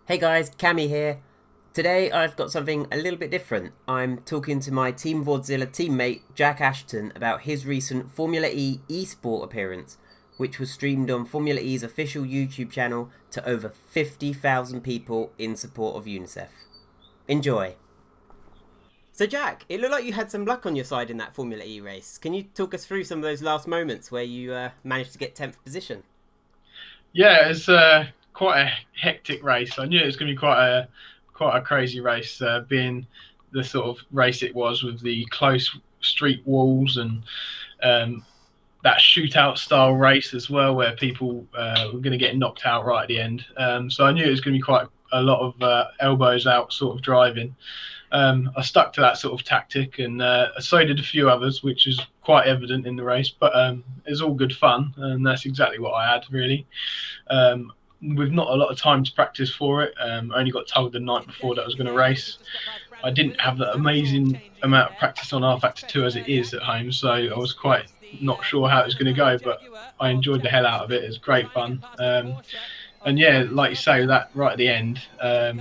Hey guys, Cammie here. Today I've got something a little bit different. I'm talking to my Team Fordzilla teammate Jack Ashton about his recent Formula E eSport appearance, which was streamed on Formula E's official YouTube channel to over 50,000 people in support of UNICEF. Enjoy. So Jack, it looked like you had some luck on your side in that Formula E race. Can you talk us through some of those last moments where you managed to get 10th position? Yeah, it's quite a hectic race. I knew it was going to be quite a crazy race, being the sort of race it was with the close street walls and um, that shootout style race as well, where people were going to get knocked out right at the end. So I knew it was going to be quite a lot of elbows out sort of driving. I stuck to that sort of tactic, and so did a few others, which is quite evident in the race. But it's all good fun, and that's exactly what I had really. With not a lot of time to practice for it. I only got told the night before that I was going to race. I didn't have that amazing amount of practice on R Factor 2 as it is at home, so I was quite not sure how it was going to go, but I enjoyed the hell out of it. It was great fun. And yeah, like you say, that right at the end, I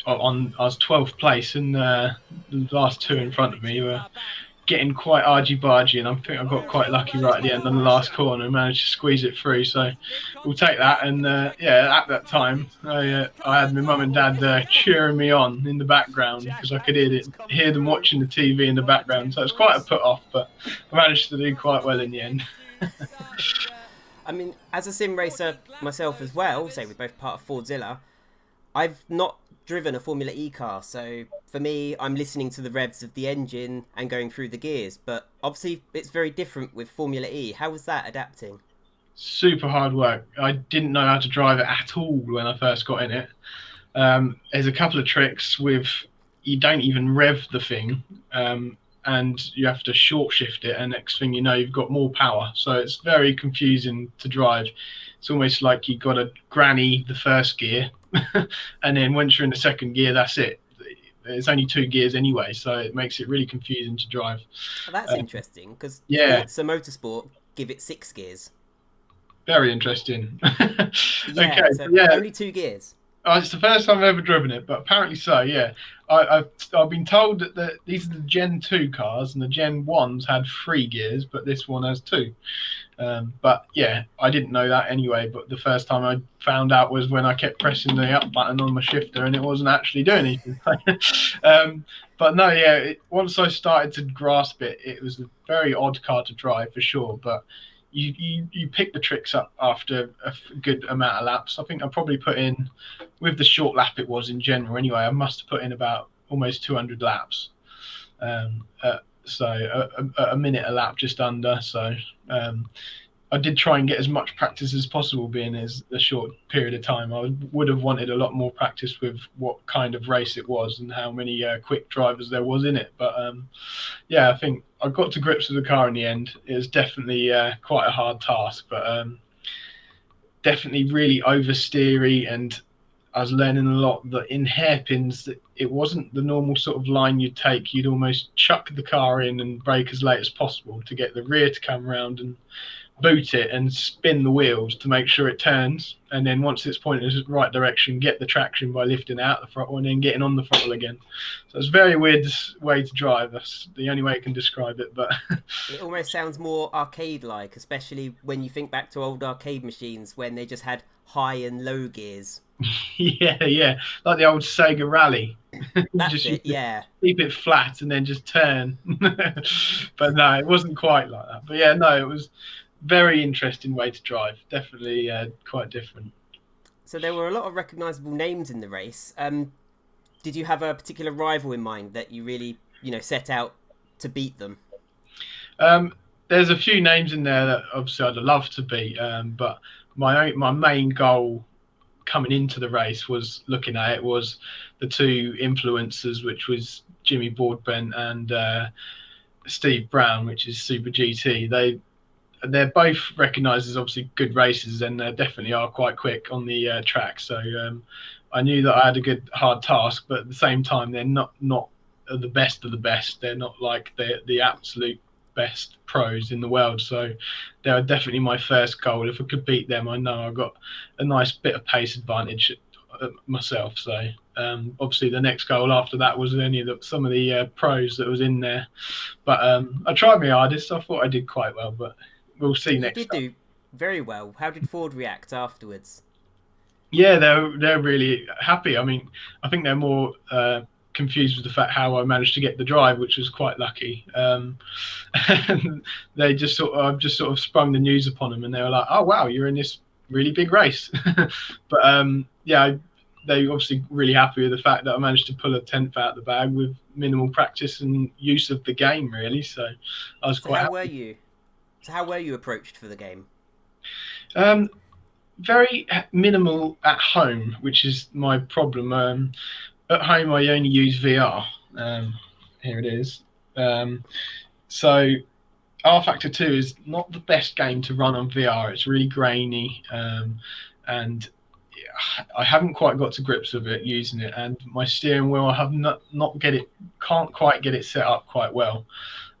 was 12th place, and the last two in front of me were getting quite argy-bargy, and I think I got quite lucky right at the end on the last corner and managed to squeeze it through. So we'll take that. And yeah, at that time, I had my mum and dad cheering me on in the background because I could hear them watching the TV in the background. So it's quite a put off, but I managed to do quite well in the end. I mean, as a sim racer myself as well, say we're both part of Fordzilla, I've not driven a Formula E car, so for me, I'm listening to the revs of the engine and going through the gears. But obviously, it's very different with Formula E. How was that adapting? Super hard work. I didn't know how to drive it at all when I first got in it. There's a couple of tricks with you don't even rev the thing, and you have to short shift it, and next thing you know, you've got more power. So it's very confusing to drive. It's almost like you got to granny the first gear, and then once you're in the second gear, that's it. It's only two gears anyway, so it makes it really confusing to drive. Oh, that's Uh, interesting because yeah, Forza Motorsport give it six gears. very interesting. Okay, Yeah, so yeah, only two gears. it's the first time I've ever driven it, but apparently so. Yeah, I've been told that these are the Gen 2 cars, and the Gen 1s had three gears, but this one has two. But yeah, I didn't know that anyway. But the first time I found out was when I kept pressing the up button on my shifter, and it wasn't actually doing anything. But no, yeah. Once I started to grasp it, it was a very odd car to drive for sure. But you pick the tricks up after a good amount of laps. I think I probably put in, with the short lap it was in general anyway, I must have put in about almost 200 laps. So a minute a lap, just under. So um, I did try and get as much practice as possible, being as a short period of time. I would have wanted a lot more practice with what kind of race it was and how many quick drivers there was in it. But yeah, I think I got to grips with the car in the end. It was definitely quite a hard task, but definitely really oversteery, and I was learning a lot that in hairpins that it wasn't the normal sort of line you'd take. You'd almost chuck the car in and brake as late as possible to get the rear to come around and boot it and spin the wheels to make sure it turns. And then once it's pointed in the right direction, get the traction by lifting out the throttle and then getting on the throttle again. So it's a very weird way to drive. That's the only way I can describe it. But It almost sounds more arcade-like, especially when you think back to old arcade machines when they just had high and low gears. yeah, yeah, like the old Sega Rally. You That's just used it, to yeah. keep it flat and then just turn. But no, it wasn't quite like that. But yeah, no, it was very interesting way to drive. Definitely quite different. So there were a lot of recognisable names in the race. Did you have a particular rival in mind that you really, set out to beat them? Um, there's a few names in there that obviously I'd love to beat, but my main goal coming into the race was looking at it was the two influencers, which was Jimmy Broadbent and Steve Brown, which is Super GT. They're both recognised as obviously good racers, and they definitely are quite quick on the track. So I knew that I had a good hard task, but at the same time, they're not the best of the best. They're not like the absolute best pros in the world. So they were definitely my first goal. If I could beat them, I know I got a nice bit of pace advantage myself. So obviously the next goal after that was some of the pros that was in there. But I tried my hardest. I thought I did quite well, but we'll see You next did time. do very well. How did Ford react afterwards? Yeah, they're really happy. I mean, I think they're more confused with the fact how I managed to get the drive, which was quite lucky. And they I've just sort of sprung the news upon them, and they were like, "Oh wow, you're in this really big race." But yeah, they obviously really happy with the fact that I managed to pull a 10th out of the bag with minimal practice and use of the game, really. So I was So quite how happy. were you? So how were you approached for the game? Um, Very minimal at home, which is my problem. At home, I only use VR. Um, Here it is. So R Factor 2 is not the best game to run on VR. It's really grainy, and I haven't quite got to grips with it using it. And my steering wheel, I have can't quite get it set up quite well.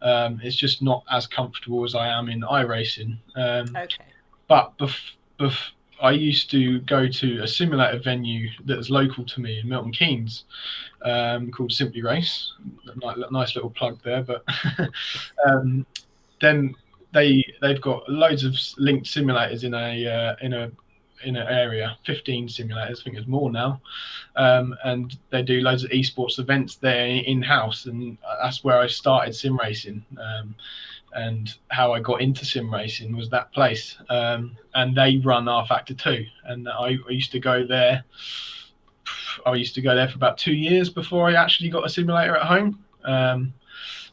It's just not as comfortable as I am in iRacing. Okay. But I used to go to a simulator venue that's local to me in Milton Keynes, called Simply Race. Nice little plug there, but um, then they've got loads of linked simulators in an area, 15 simulators. I think there's more now, and they do loads of esports events there in house, and that's where I started sim racing. And how I got into sim racing was that place, and they run R Factor 2, and I used to go there. I used to go there for about 2 years before I actually got a simulator at home.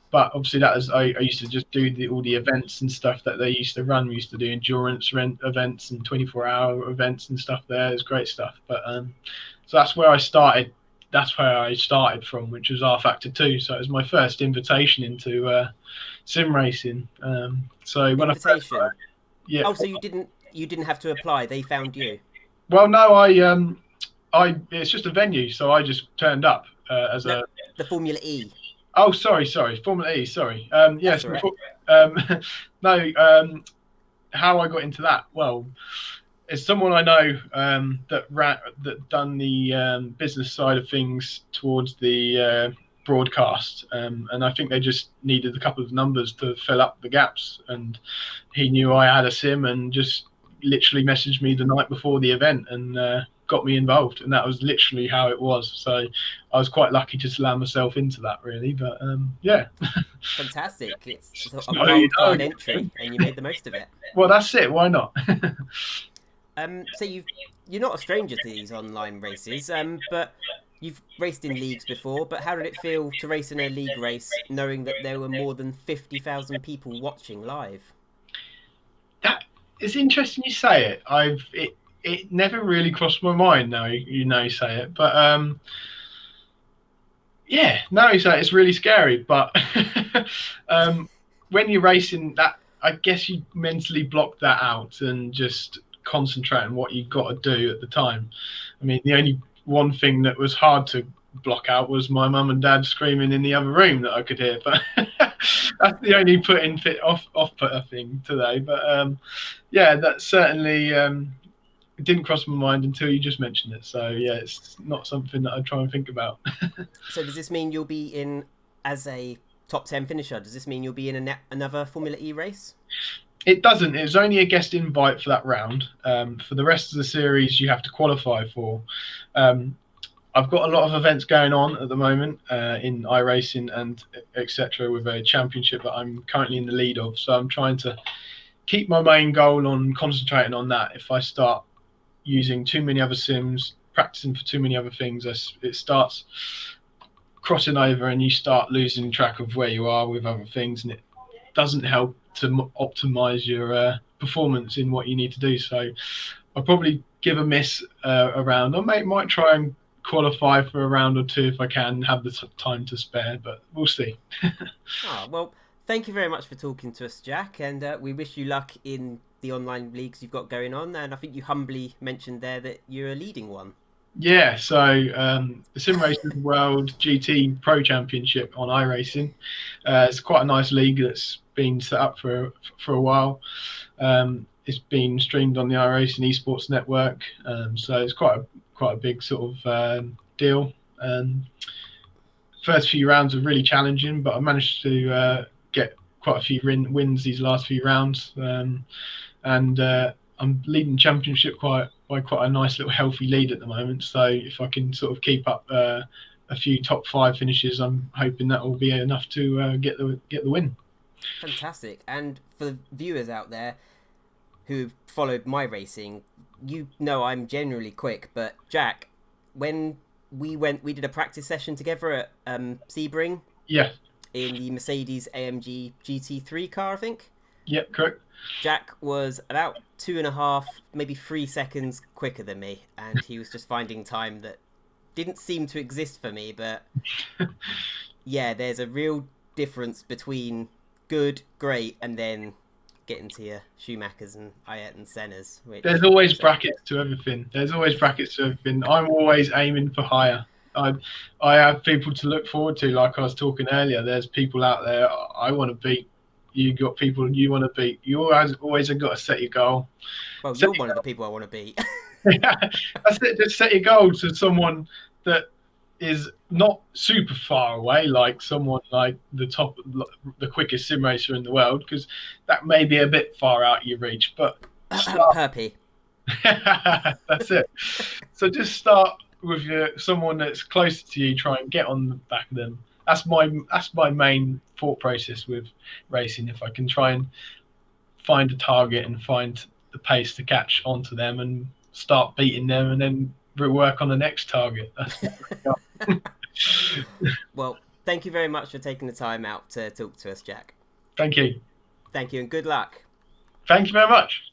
But obviously I used to just do all the events and stuff that they used to run. We used to do endurance events and 24-hour events and stuff there. It's great stuff. But so that's where I started. That's where I started from, which was R Factor 2. So it was my first invitation into sim racing. So when I first Invitation. started, yeah. Oh, so you didn't have to apply. They found you. Well, no, I it's just a venue, so I just turned up as No, a. the Formula E. Oh, sorry, Formula E, sorry. That's Yes, all right. no. How I got into that? Well, it's someone I know that done the business side of things towards the broadcast, and I think they just needed a couple of numbers to fill up the gaps. And he knew I had a sim, and just literally messaged me the night before the event and got me involved, and that was literally how it was. So I was quite lucky to land myself into that, really. But yeah. Fantastic. It's a No, you wild know, card entry, and you made the most of it. well, that's it. Why not? So you're not a stranger to these online races, but you've raced in leagues before. But how did it feel to race in a league race, knowing that there were more than 50,000 people watching live? That it's interesting you say it. It never really crossed my mind. Now you say it, but yeah, now you say it, it's really scary. But when you're racing, that I guess you mentally block that out and just concentrate on what you've got to do at the time. I mean, the only one thing that was hard to block out was my mum and dad screaming in the other room that I could hear. But that's the only off putter thing today. But yeah, that certainly it didn't cross my mind until you just mentioned it. So yeah, it's not something that I try and think about. So does this mean you'll be in as a top 10 finisher? Does this mean you'll be in another Formula E race? It doesn't. It was only a guest invite for that round. For the rest of the series, you have to qualify for. I've got a lot of events going on at the moment in iRacing and etc. with a championship that I'm currently in the lead of. So I'm trying to keep my main goal on concentrating on that. If I start using too many other sims, practicing for too many other things, it starts crossing over and you start losing track of where you are with other things, and it doesn't help to optimize your performance in what you need to do. So I'll probably give a miss around. I might try and qualify for a round or two if I can have the time to spare, but we'll see. Well, thank you very much for talking to us, Jack, and we wish you luck in the online leagues you've got going on. And I think you humbly mentioned there that you're a leading one. Yeah, so the Sim Racing World GT Pro Championship on iRacing. It's quite a nice league that's been set up for a while. It's been streamed on the iRacing Esports Network, so it's quite quite a big sort of deal. First few rounds were really challenging, but I managed to get quite a few wins these last few rounds, and I'm leading the championship by quite a nice little healthy lead at the moment. So if I can sort of keep up a few top 5 finishes, I'm hoping that will be enough to get the win. Fantastic. And for the viewers out there who've followed my racing, you know I'm generally quick, but Jack, when we did a practice session together at Sebring. Yeah. In the Mercedes AMG GT3 car, I think. Yep, correct. Jack was about 2.5, maybe 3 seconds quicker than me, and he was just finding time that didn't seem to exist for me. But yeah, there's a real difference between good, great, and then getting to your Schumachers and Ayrton Sennas. There's always brackets to everything. I'm always aiming for higher. I have people to look forward to, like I was talking earlier. There's people out there I want to beat. You got people you want to beat. You always have got to set your goal. Well, you're one of the people I want to beat. That's it. Just set your goal to someone that is not super far away, like someone like the quickest sim racer in the world, because that may be a bit far out of your reach. But Herpy. That's it. So just start with someone that's closer to you. Try and get on the back of them. That's my main thought process with racing. If I can try and find a target and find the pace to catch onto them and start beating them, and then work on the next target. Well, thank you very much for taking the time out to talk to us, Jack. Thank you. Thank you, and good luck. Thank you very much.